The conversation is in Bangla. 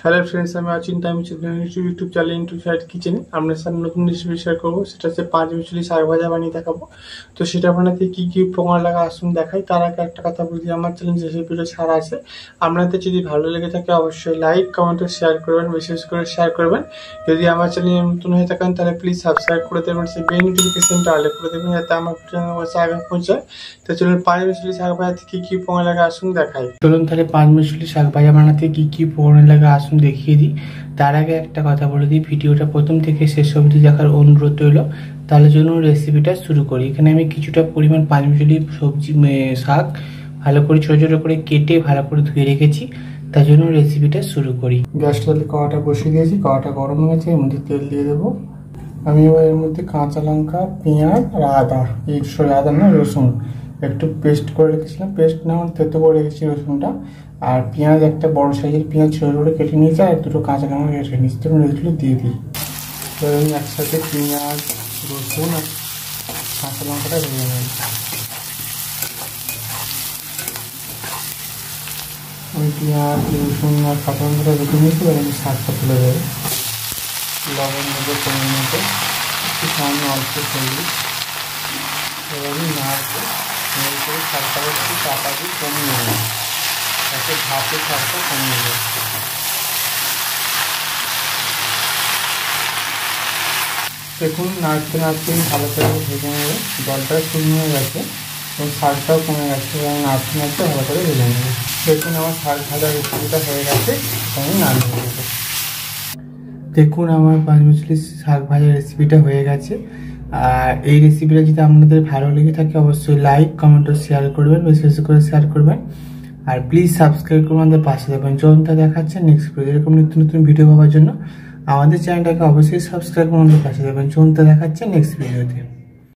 হ্যালো ফ্রেন্ডস, আমি অচিন্তা। আমি ইউটিউব চ্যানেল ইন্টু সাইড কিচেনে আপনার সাথে নতুন রেসিপি শেয়ার করবো। সেটা হচ্ছে 5 মিশালি শাক ভাজা বানিয়ে দেখাবো। তো সেটা বানাতে কী কী উপকরণ লাগা আসুন দেখাই। তার আগে একটা কথা বলি, আমার চ্যানেল রেসিপিটা ছাড়া আছে। আপনাদের যদি ভালো লেগে থাকে অবশ্যই লাইক কমেন্ট শেয়ার করবেন, বিশেষ করে শেয়ার করবেন। যদি আমার চ্যানেল নতুন হয়ে থাকেন তাহলে প্লিজ সাবস্ক্রাইব করে দেবেন, সেই বেল নোটিফিকেশনটা অল করে দেবেন যাতে আমার কাছে আগে পৌঁছায়। তো চলুন 5 মিশালি শাক ভাজাতে কী কী উপকরণ লাগা আসুন দেখাই। চলুন তাহলে 5 মিশালি শাক ভাজা বানাতে কী কী উপকরণ লাগা আসুন দেখিয়ে দিই। তার আগে একটা কথা বলে দিই, ভিডিওটা প্রথম থেকে শেষ অবধি দেখার অনুরোধ রইল। তাহলে চলুন রেসিপিটা শুরু করি। এখানে আমি কিছুটা পরিমাণ 5 মিশালি সবজি শাক ভালো করে ছোটো ছোটো করে কেটে ভালো করে ধুয়ে রেখেছি। তার জন্য রেসিপিটা শুরু করি। গ্যাসটা তাহলে কড়াটা বসিয়ে দিয়েছি, কড়াটা গরম হয়ে গেছে, এর মধ্যে তেল দিয়ে দেবো। আমি এবার এর মধ্যে কাঁচা লঙ্কা, পেঁয়াজ আর আদা, আদা না রসুন একটু পেস্ট করে রেখেছিলাম, পেস্ট না থেতো করে রেখেছি রসুনটা। আর পেঁয়াজ একটা বড় সাইজের পেঁয়াজ ছোটো করে কেটে নিয়েছি, আর দুটো কাঁচা লঙ্কা কেটে নিয়েছি। তখন এগুলো দিয়ে দিই। এবার আমি একসাথে পেঁয়াজ, রসুন আর কাঁচা লঙ্কাটা ভেজে নেব। আমি পেঁয়াজ, রসুন আর কাঁচা লঙ্কাটা ভেজে নিয়েছি। এবার আমি শাকটা তুলে দেবো। লবণ দেবো পরিমাণ মতো, একটু সামান্য অল্প করবি। এবার আমি নাড়বো, নেড়ে করে শাকটা একটু চাপা দিয়ে কমিয়ে নেবো, তাতে ভাতে শাকটা কমিয়ে দেবো। দেখুন নাড়তে নাড়তে ভালো করে ভেজে নেবে, জলটা শুকনো হয়ে গেছে এবং শাকটাও কমে গেছে। এবং নাড়তে নাড়তে ভালো করে ভেজে নেবে। দেখুন আমার শাক ভাজা রেসিপিটা হয়ে গেছে, আমি নামিয়ে নেবো। দেখুন আমার 5 মিশালি শাক ভাজা রেসিপিটা হয়ে গেছে। আর এই রেসিপিটা যদি আপনাদের ভালো লেগে থাকে অবশ্যই লাইক কমেন্ট ও শেয়ার করবেন, বিশেষ করে শেয়ার করবেন। আর প্লিজ সাবস্ক্রাইব করে আমাদের পাশে থাকবেন। যখনটা দেখাচ্ছে নেক্সট ভিডিও এরকম নিত্য নতুন ভিডিও পাওয়ার জন্য আমাদের চ্যানেলটাকে অবশ্যই সাবস্ক্রাইব করে আমাদের পাশে থাকবেন। যখনটা দেখাচ্ছে নেক্সট ভিডিওতে।